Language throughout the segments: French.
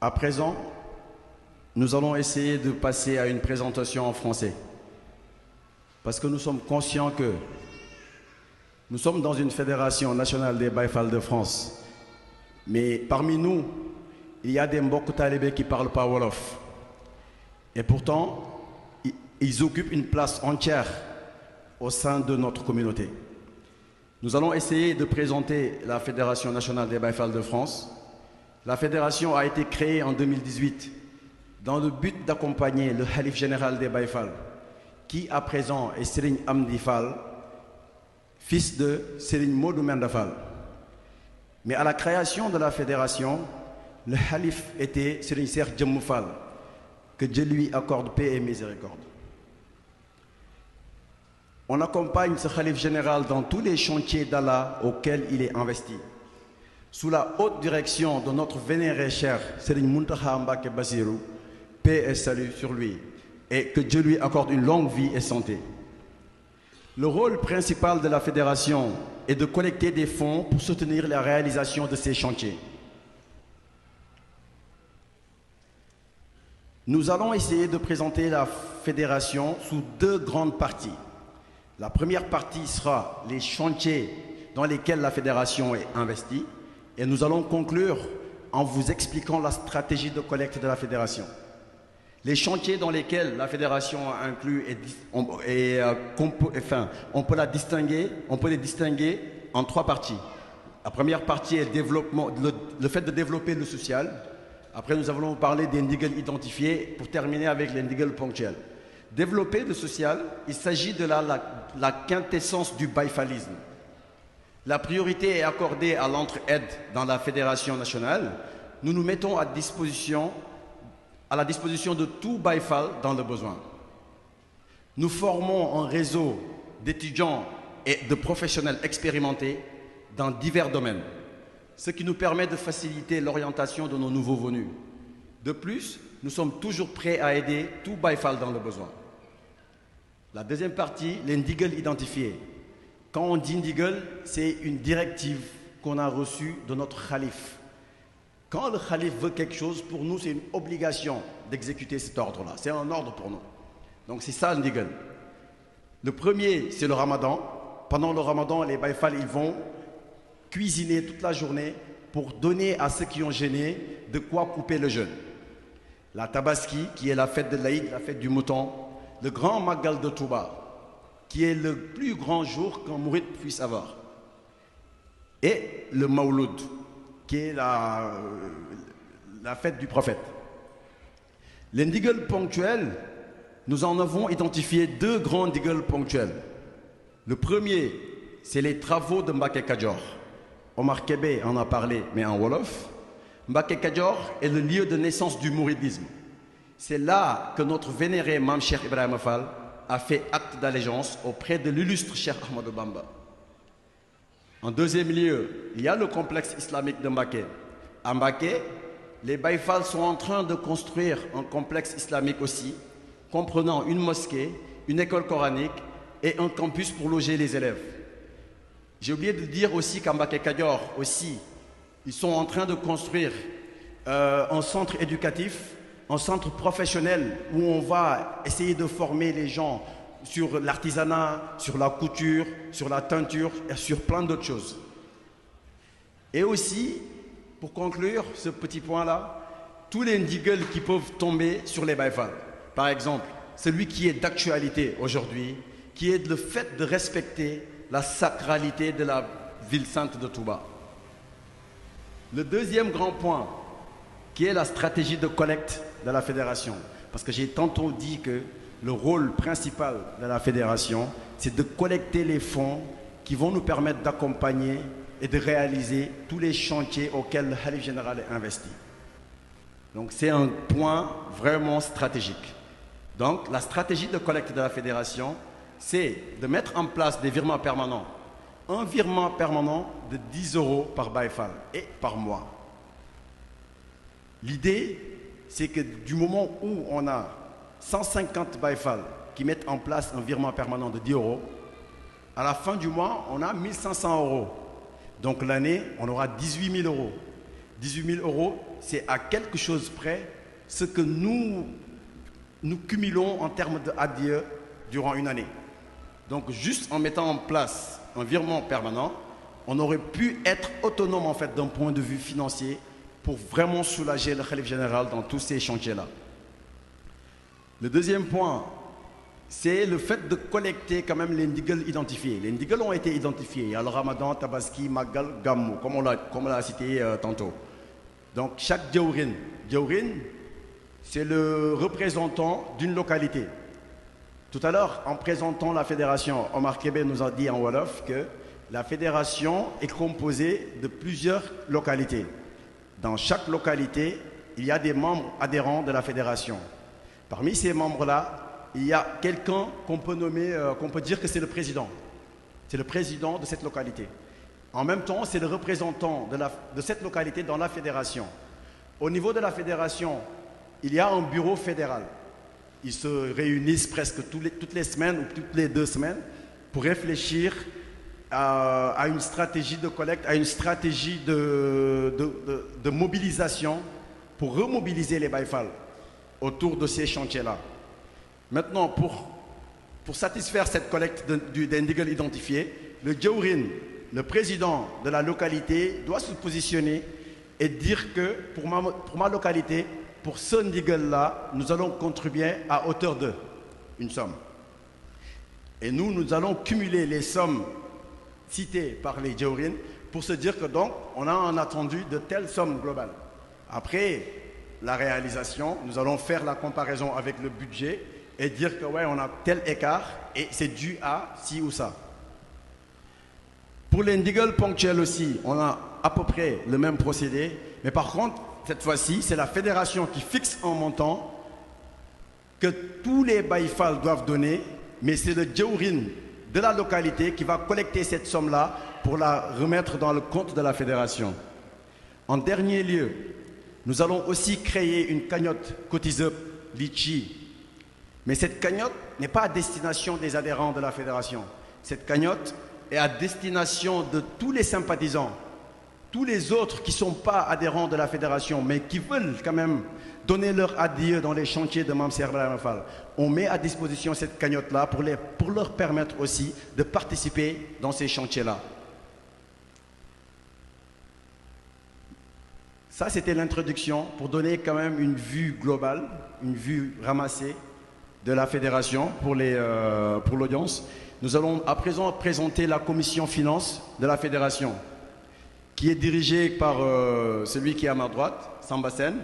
À présent, nous allons essayer de passer à une présentation en français. Parce que nous sommes conscients que nous sommes dans une fédération nationale des Baye Fall de France. Mais parmi nous, il y a des Mbok talibés qui ne parlent pas Wolof. Et pourtant, ils occupent une place entière au sein de notre communauté. Nous allons essayer de présenter la Fédération nationale des Baye Fall de France. La fédération a été créée en 2018 dans le but d'accompagner le Khalif général des Baye Fall, qui à présent est Serigne Amdi Fall, fils de Serigne Modou Menda Fall. Mais à la création de la fédération, le Khalif était Serigne Cheikh Djemou Fall, que Dieu lui accorde paix et miséricorde. On accompagne ce Khalif général dans tous les chantiers d'Allah auxquels il est investi. Sous la haute direction de notre vénéré cher Serigne Mountakha Mbacké Bassirou, paix et salut sur lui, et que Dieu lui accorde une longue vie et santé. Le rôle principal de la fédération est de collecter des fonds pour soutenir la réalisation de ces chantiers. Nous allons essayer de présenter la fédération sous deux grandes parties. La première partie sera les chantiers dans lesquels la fédération est investie, et nous allons conclure en vous expliquant la stratégie de collecte de la fédération. Les chantiers dans lesquels la fédération a inclus on peut les distinguer en trois parties. La première partie est le fait de développer le social. Après, nous allons parler des ndigels identifiés pour terminer avec les ndigels ponctuels. Développer le social, il s'agit de la quintessence du baïfalisme. La priorité est accordée à l'entraide dans la fédération nationale. Nous nous mettons à la disposition de tout Baye Fall dans le besoin. Nous formons un réseau d'étudiants et de professionnels expérimentés dans divers domaines, ce qui nous permet de faciliter l'orientation de nos nouveaux venus. De plus, nous sommes toujours prêts à aider tout Baye Fall dans le besoin. La deuxième partie, les ndigels identifiés. Quand on dit ndigel, c'est une directive qu'on a reçue de notre Khalif. Quand le Khalif veut quelque chose, pour nous, c'est une obligation d'exécuter cet ordre-là. C'est un ordre pour nous. Donc c'est ça le ndigel. Le premier, c'est le ramadan. Pendant le ramadan, les Baye Fall, ils vont cuisiner toute la journée pour donner à ceux qui ont jeûné de quoi couper le jeûne. La Tabaski, qui est la fête de l'Aïd, la fête du mouton. Le grand Magal de Touba, qui est le plus grand jour qu'un mouride puisse avoir. Et le Mawlud, qui est la fête du prophète. Les ndigels ponctuels, nous en avons identifié deux grands ndigels ponctuels. Le premier, c'est les travaux de Mbacké Kadior. Omar Kébé en a parlé, mais en Wolof. Mbacké Kadior est le lieu de naissance du mouridisme. C'est là que notre vénéré Mame Cheikh Ibrahima Fall a fait acte d'allégeance auprès de l'illustre Cheikh Ahmadou Bamba. En deuxième lieu, il y a le complexe islamique de Mbacké. À Mbacké, les Baye Fall sont en train de construire un complexe islamique aussi, comprenant une mosquée, une école coranique et un campus pour loger les élèves. J'ai oublié de dire aussi qu'à Mbacké Kadior aussi, ils sont en train de construire un centre éducatif, un centre professionnel où on va essayer de former les gens sur l'artisanat, sur la couture, sur la teinture et sur plein d'autres choses. Et aussi, pour conclure ce petit point-là, tous les ndigels qui peuvent tomber sur les Baye Fall. Par exemple, celui qui est d'actualité aujourd'hui, qui est le fait de respecter la sacralité de la ville sainte de Touba. Le deuxième grand point, qui est la stratégie de collecte de la fédération. Parce que j'ai tantôt dit que le rôle principal de la fédération, c'est de collecter les fonds qui vont nous permettre d'accompagner et de réaliser tous les chantiers auxquels le Khalif général est investi. Donc c'est un point vraiment stratégique. Donc la stratégie de collecte de la fédération, c'est de mettre en place des virements permanents. Un virement permanent de 10 € par Baye Fall et par mois. L'idée, c'est que du moment où on a 150 Baye Fall qui mettent en place un virement permanent de 10 €, à la fin du mois, on a 1500 €. Donc l'année, on aura 18 000 €. 18 000 € c'est à quelque chose près ce que nous cumulons en termes de ADIE durant une année. Donc juste en mettant en place un virement permanent, on aurait pu être autonome en fait d'un point de vue financier pour vraiment soulager le Khalif général dans tous ces chantiers-là. Le deuxième point, c'est le fait de collecter quand même les ndigels identifiés. Les ndigels ont été identifiés. Il y a le Ramadan, Tabaski, Magal, Gamou, comme on l'a cité tantôt. Donc chaque Djawrin, c'est le représentant d'une localité. Tout à l'heure, en présentant la fédération, Omar Kébé nous a dit en Wolof que la fédération est composée de plusieurs localités. Dans chaque localité, il y a des membres adhérents de la fédération. Parmi ces membres-là, il y a quelqu'un qu'on peut nommer, qu'on peut dire que c'est le président. C'est le président de cette localité. En même temps, c'est le représentant de cette localité dans la fédération. Au niveau de la fédération, il y a un bureau fédéral. Ils se réunissent presque toutes les semaines ou toutes les 2 semaines pour réfléchir à une stratégie de collecte, à une stratégie de mobilisation pour remobiliser les Baïfal autour de ces chantiers-là. Maintenant, pour satisfaire cette collecte des ndigels identifiés, le Djawrin, le président de la localité, doit se positionner et dire que pour ma localité, pour ce ndigel-là, nous allons contribuer à hauteur de une somme. Et nous allons cumuler les sommes citées par les Djawrin pour se dire que donc, on a un attendu de telle somme globale. Après la réalisation, nous allons faire la comparaison avec le budget et dire que ouais, on a tel écart et c'est dû à ci ou ça. Pour les ndigels ponctuels aussi, on a à peu près le même procédé, mais par contre, cette fois-ci, c'est la fédération qui fixe un montant que tous les Baïfal doivent donner, mais c'est le Djawrin de la localité qui va collecter cette somme-là pour la remettre dans le compte de la fédération. En dernier lieu, nous allons aussi créer une cagnotte Cotiseup Litchi. Mais cette cagnotte n'est pas à destination des adhérents de la fédération. Cette cagnotte est à destination de tous les sympathisants, tous les autres qui ne sont pas adhérents de la fédération, mais qui veulent quand même donner leur adieu dans les chantiers de Mamser Balamafal. On met à disposition cette cagnotte-là pour leur permettre aussi de participer dans ces chantiers-là. Ça, c'était l'introduction pour donner quand même une vue globale, une vue ramassée de la fédération pour l'audience. Nous allons à présent présenter la commission finance de la fédération, qui est dirigée par celui qui est à ma droite, Samba Sen.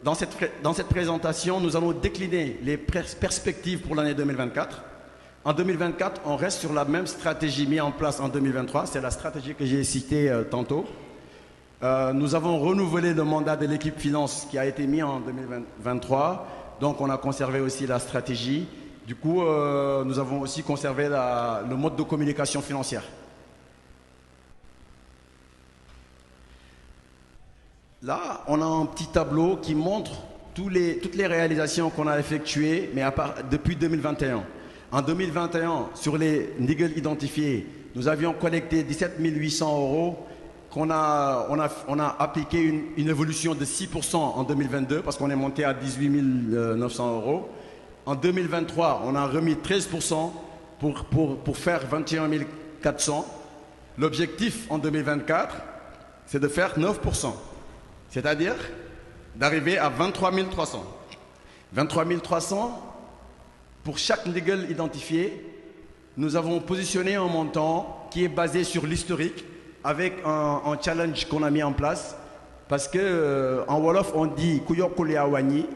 Dans cette présentation, nous allons décliner les perspectives pour l'année 2024. En 2024, on reste sur la même stratégie mise en place en 2023. C'est la stratégie que j'ai citée tantôt. Nous avons renouvelé le mandat de l'équipe finance qui a été mis en 2023. Donc, on a conservé aussi la stratégie. Du coup, nous avons aussi conservé le mode de communication financière. Là, on a un petit tableau qui montre toutes les réalisations qu'on a effectuées mais depuis 2021. En 2021, sur les ndigels identifiés, nous avions collecté 17 800 €, on a appliqué une évolution de 6% en 2022 parce qu'on est monté à 18 900 €. En 2023, on a remis 13% pour faire 21 400. L'objectif en 2024, c'est de faire 9%. C'est-à-dire d'arriver à 23 300. 23 300, pour chaque ndigel identifié, nous avons positionné un montant qui est basé sur l'historique avec un challenge qu'on a mis en place. Parce qu'en Wolof, on dit « Kuyokule awani ».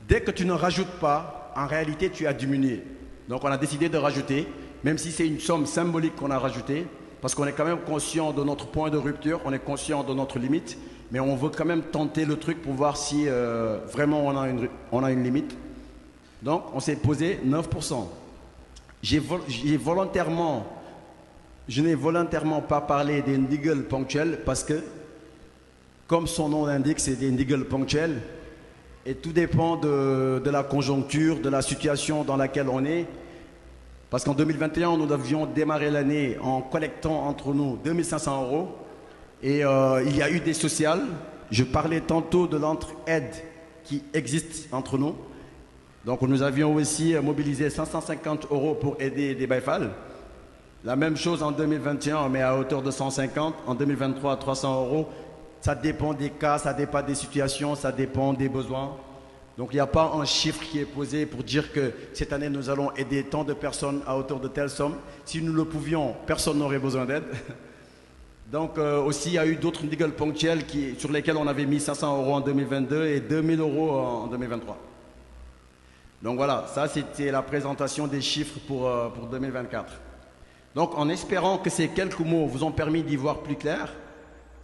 Dès que tu ne rajoutes pas, en réalité, tu as diminué. Donc on a décidé de rajouter, même si c'est une somme symbolique qu'on a rajoutée, parce qu'on est quand même conscient de notre point de rupture, on est conscient de notre limite, mais on veut quand même tenter le truc pour voir si vraiment on a une limite. Donc on s'est posé 9%. Je n'ai volontairement pas parlé des ndigels ponctuels parce que, comme son nom l'indique, c'est des ndigels ponctuels et tout dépend de la conjoncture, de la situation dans laquelle on est. Parce qu'en 2021, nous devions démarrer l'année en collectant entre nous 2 500 €. Et il y a eu des sociales. Je parlais tantôt de l'entraide qui existe entre nous. Donc nous avions aussi mobilisé 550 € pour aider des Baïfal. La même chose en 2021, mais à hauteur de 150. En 2023, 300 €. Ça dépend des cas, ça dépend des situations, ça dépend des besoins. Donc il n'y a pas un chiffre qui est posé pour dire que cette année nous allons aider tant de personnes à hauteur de telle somme. Si nous le pouvions, personne n'aurait besoin d'aide. Donc aussi il y a eu d'autres niggles ponctuels sur lesquels on avait mis 500 € en 2022 et 2000 € en 2023. Donc voilà, ça c'était la présentation des chiffres pour 2024. Donc en espérant que ces quelques mots vous ont permis d'y voir plus clair,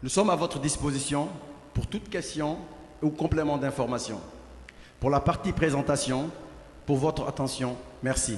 nous sommes à votre disposition pour toute question ou complément d'information. Pour la partie présentation, pour votre attention, merci.